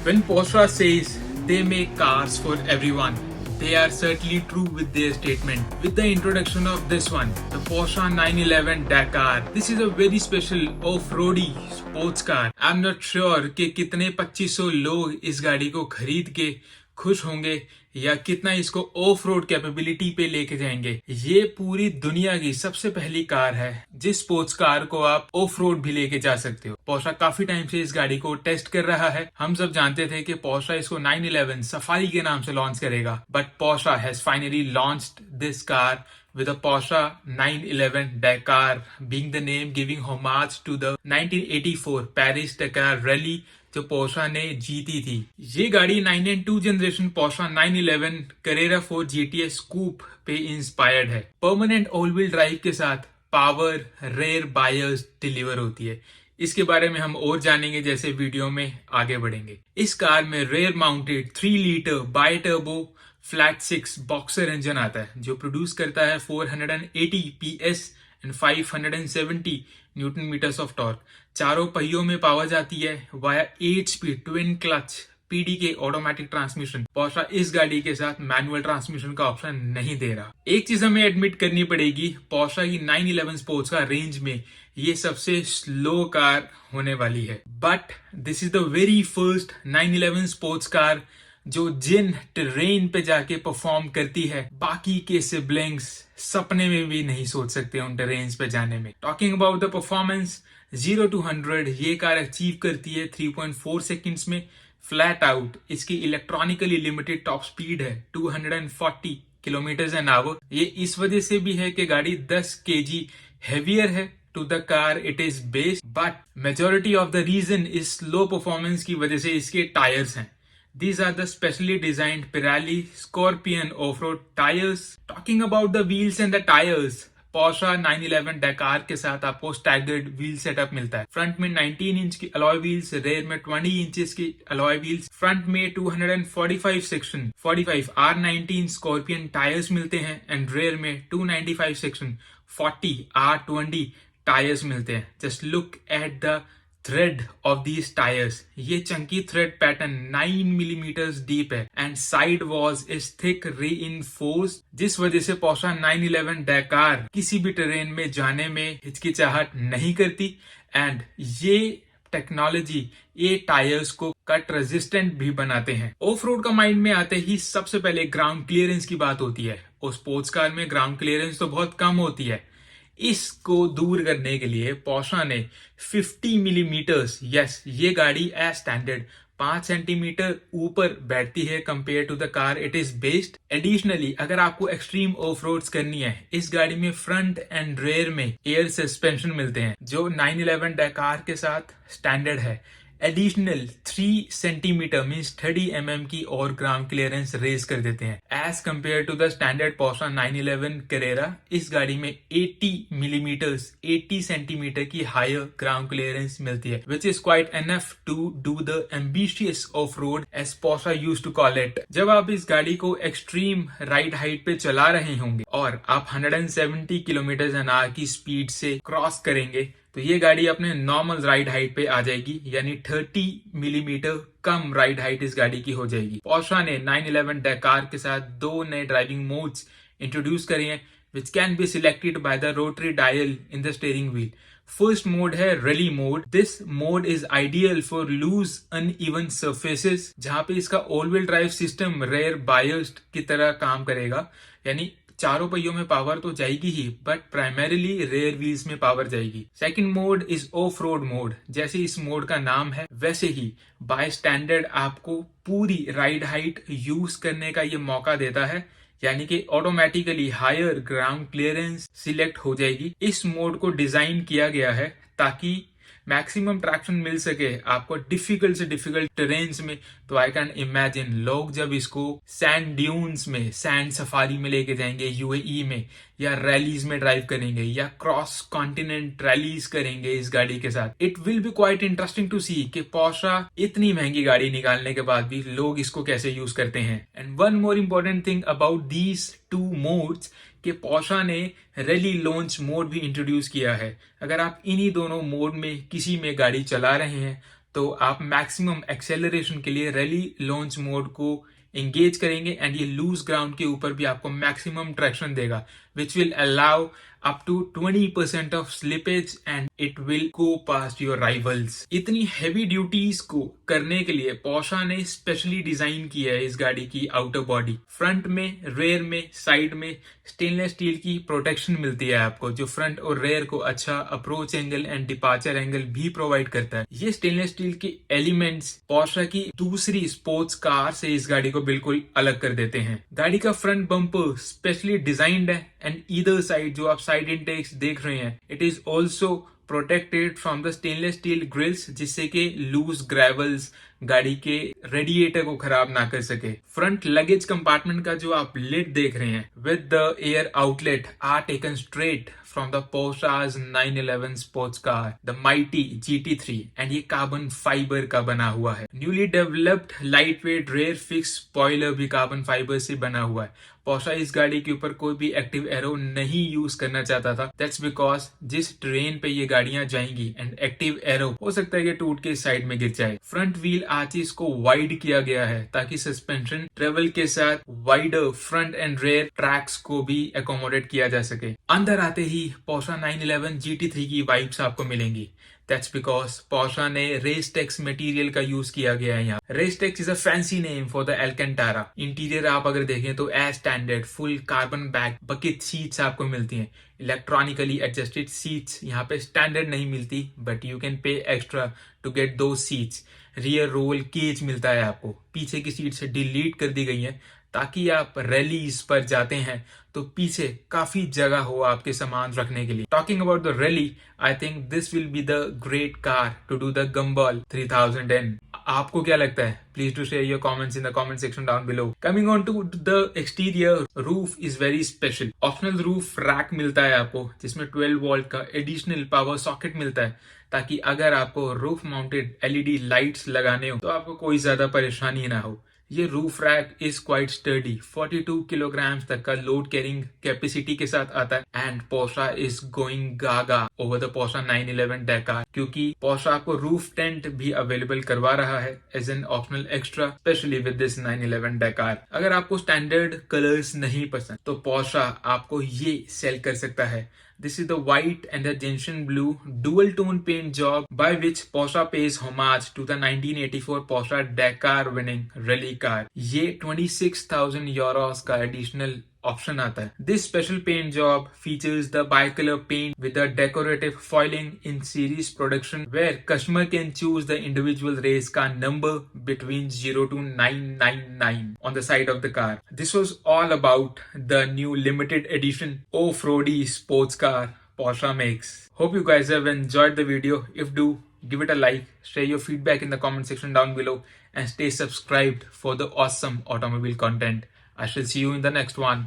When Porsche says they make cars for everyone, they are certainly true with their statement. With the introduction of this one, the Porsche 911 Dakar, this is a very special off-roady sports car. I'm not sure कि कितने 2500 लोग इस गाड़ी को खरीद के खुश होंगे या कितना इसको ऑफ रोड कैपेबिलिटी पे लेके जाएंगे। ये पूरी दुनिया की सबसे पहली कार है जिस स्पोर्ट्स कार को आप ऑफ रोड भी लेके जा सकते हो। पोर्शा काफी टाइम से इस गाड़ी को टेस्ट कर रहा है। हम सब जानते थे कि पोर्शा इसको 911 सफारी के नाम से लॉन्च करेगा, but Portia has finally launched this car with a Porsche 911 Dakar, being the name giving homage to the 1984 Paris Dakar Rally जो पोर्शा ने जीती थी। ये गाड़ी 992 generation Portia 911 Carrera 4 GTS Coupe पे इंस्पायर्ड है। परमानेंट ऑल व्हील ड्राइव के साथ पावर रेयर बायर्स डिलीवर होती है। इसके बारे में हम और जानेंगे जैसे वीडियो में आगे बढ़ेंगे। इस कार में rear mounted 3 litre bi turbo flat 6 boxer engine आता है जो प्रोड्यूस करता है 480 PS and 570 newton metres of torque. चारों पहियों में पावर जाती है via 8 speed twin clutch PDK automatic transmission. Porsche इस गाड़ी के साथ मैनुअल ट्रांसमिशन का ऑप्शन नहीं दे रहा। एक चीज हमें एडमिट करनी पड़ेगी, पोर्शा की 911 स्पोर्ट्स का रेंज में ये सबसे स्लो कार होने वाली है, but this is the very first 911 sports car जो जिन टेरेन पे जाके परफॉर्म करती है बाकी के सिबलिंग्स सपने में भी नहीं सोच सकते उन टेरेन्स पे जाने में। Talking about the performance, 0 to 100 ये कार अचीव करती है 3.4 सेकंड्स में। फ्लैट आउट इसकी इलेक्ट्रॉनिकली लिमिटेड टॉप स्पीड है 240 किलोमीटर एन आवर। ये इस वजह से भी है कि गाड़ी 10 kg हेवियर है to the car it is based, but majority of the reason is slow performance की वजह से इसके टायर्स हैं। These are the specially designed Pirelli Scorpion off-road tires. Talking about the wheels and the tires, Porsche 911 Dakar के साथ आपको staggered wheel setup मिलता है। फ्रंट में 19 इंच की alloy wheels, रेयर में 20 इंचेस की alloy wheels, फ्रंट में 245 सेक्शन 45 R19 Scorpion टायर्स मिलते हैं एंड रेयर में 295 सेक्शन 40 R20 टायर्स मिलते हैं। Just look at the thread of these tyres. ये chunky thread pattern 9 millimetres deep है and side walls is thick reinforced, जिस वजह से पोर्शा 911 डैकार किसी भी टेरेन में जाने में हिचकिचाहट नहीं करती एंड ये टेक्नोलॉजी ये टायर्स को कट रेजिस्टेंट भी बनाते हैं। ऑफ रोड का माइंड में आते ही सबसे पहले ग्राउंड क्लियरेंस की बात होती है और स्पोर्ट्स कार में ग्राउंड क्लियरेंस तो बहुत कम होती है। इसको दूर करने के लिए पोर्शा ने 50 मिलीमीटर्स, यस ये गाड़ी एज स्टैंडर्ड 5 सेंटीमीटर ऊपर बैठती है compare to the car it is based. Additionally अगर आपको एक्सट्रीम ऑफ रोड्स करनी है, इस गाड़ी में फ्रंट एंड रेयर में एयर सस्पेंशन मिलते हैं जो 911 डैकार के साथ स्टैंडर्ड है। एडिशनल 3 सेंटीमीटर मीन्स 30 mm की और ग्राउंड क्लियरेंस रेज कर देते हैं as compare to the standard Porsche 911 Carrera। इस गाड़ी में 80 मिलीमीटर्स 80 सेंटीमीटर की हायर ग्राउंड क्लियरेंस मिलती है which is quite enough to do the ambitious off road as Porsche used to call it. जब आप इस गाड़ी को एक्सट्रीम राइड हाइट पे चला रहे होंगे और आप 170 किलोमीटर एन आवर की स्पीड से क्रॉस करेंगे तो ये गाड़ी अपने नॉर्मल राइड हाइट पे आ जाएगी, यानी 30 मिलीमीटर कम राइड हाइट इस गाड़ी की हो जाएगी। पोर्शा ने 911 डैकार के साथ 2 नए ड्राइविंग मोड्स इंट्रोड्यूस करे हैं which can be selected by the rotary dial in the steering wheel. First mode है rally mode. This mode is ideal for loose uneven surfaces, जहां पे इसका all wheel drive system rear biased की तरह काम करेगा, यानी चारों पहियों में पावर तो जाएगी ही बट प्राइमरीली रेयर व्हील्स में पावर जाएगी। Second mode is of road mode. जैसे इस मोड का नाम है वैसे ही बाय स्टैंडर्ड आपको पूरी राइड हाइट यूज करने का ये मौका देता है, यानी कि automatically higher ground clearance select हो जाएगी। इस मोड को डिजाइन किया गया है ताकि मैक्सिमम ट्रैक्शन मिल सके आपको डिफिकल्ट से डिफिकल्ट टेरेन्स में। तो आई कैन इमेजिन लोग जब इसको सैंड ड्यून्स में, सैंड सफारी में लेके जाएंगे UAE में, या रैलीज में ड्राइव करेंगे या क्रॉस कॉन्टिनेंट रैलीज करेंगे इस गाड़ी के साथ। It will be quite interesting to see कि पोर्शा इतनी महंगी गाड़ी निकालने के बाद भी लोग इसको कैसे यूज करते हैं। And one more important thing about these 2 modes कि पोर्शा ने रैली लॉन्च मोड भी इंट्रोड्यूस किया है। अगर आप इन्हीं दोनों मोड में किसी में गाड़ी चला रहे हैं तो आप मैक्सिमम एक्सेलरेशन के लिए रैली लॉन्च मोड को एंगेज करेंगे एंड ये लूज ग्राउंड के ऊपर भी आपको मैक्सिमम ट्रैक्शन देगा which will allow up to 20% of slippage and it will go past your rivals. इतनी heavy duties को करने के लिए पोर्शा ने स्पेशली डिजाइन किया है इस गाड़ी की आउटर बॉडी। फ्रंट में, रेयर में, साइड में स्टेनलेस स्टील की प्रोटेक्शन मिलती है आपको, जो फ्रंट और रेयर को अच्छा approach angle and departure angle भी प्रोवाइड करता है। ये स्टेनलेस स्टील के एलिमेंट्स पोर्शा की दूसरी स्पोर्ट्स कार से इस गाड़ी को बिल्कुल अलग कर देते हैं। गाड़ी का फ्रंट बम्पर स्पेशली डिजाइंड है एंड ईदर साइड जो आप साइड इंटेक्स देख रहे हैं, it is also protected from the stainless steel grills, जिससे कि लूज ग्रेवल्स गाड़ी के रेडिएटर को खराब ना कर सके। फ्रंट लगेज कंपार्टमेंट का जो आप लिड देख रहे हैं with the air outlet are taken straight from the Porsche's 911 sports car the mighty GT3 and ये कार्बन फाइबर का बना हुआ है। Newly developed light weight rear fix spoiler भी कार्बन फाइबर से बना हुआ है। पोर्शा इस गाड़ी के ऊपर कोई भी एक्टिव एरो नहीं यूज करना चाहता था। दैट्स बिकॉज जिस ट्रेन पे ये गाड़ियां जाएंगी एंड एक्टिव एरो हो सकता है कि टूट के साइड में गिर जाए। फ्रंट व्हील आर्चेस को वाइड किया गया है ताकि सस्पेंशन ट्रेवल के साथ wider front and rear tracks को भी एकोमोडेट किया जा सके। अंदर आते ही पोर्शा 911 GT3 की वाइब्स आपको मिलेंगी। That's because Porsche ने Racetex मटेरियल का यूज किया गया है यहाँ। Racetex is a fancy name for the Alcantara। Interior आप अगर देखें तो as standard full carbon back bucket seats आपको मिलती हैं। इलेक्ट्रॉनिकली एडजस्टेड सीट्स यहाँ पे स्टैंडर्ड नहीं मिलती, but you can pay extra to get दो सीट्स। रियर रोल केज मिलता है आपको, पीछे की सीट से डिलीट कर दी गई है ताकि आप रैलीज पर जाते हैं तो पीछे काफी जगह हो आपके सामान रखने के लिए। Talking about the rally, I think this will be the great car to do the gumball 3000N। आपको क्या लगता है? Please to share your comments in the comment section down below. Coming on to the exterior, roof is very special. Optional roof rack मिलता है आपको, जिसमें 12 volt का additional power socket मिलता है ताकि अगर आपको रूफ माउंटेड LED लाइट्स लगाने हो तो आपको कोई ज्यादा परेशानी ना हो। ये roof rack is quite sturdy, 42 kilogram तक का लोड कैरिंग कैपेसिटी के साथ आता है and Porsche is going gaga over the Porsche 911 Dakar, क्योंकि पोर्शा आपको रूफ टेंट भी अवेलेबल करवा रहा है as an optional extra, specially with this 911 Dakar। अगर आपको स्टैंडर्ड कलर्स नहीं पसंद तो पोर्शा आपको ये सेल कर सकता है। This is the white and the gentian blue dual tone paint job by which Porsche pays homage to the 1984 Porsche Dakar winning rally car। ये 26,000 euros का additional ऑप्शन आता है। This special paint job features the bicolor paint with the decorative foiling in series production where customer can choose the individual race car number between 0 to 999 on the side of the car। This was all about the new limited edition off-roady sports car Porsche makes। Hope you guys have enjoyed the video. If do, give it a like, share your feedback in the comment section down below and stay subscribed for the awesome automobile content। I shall see you in the next one।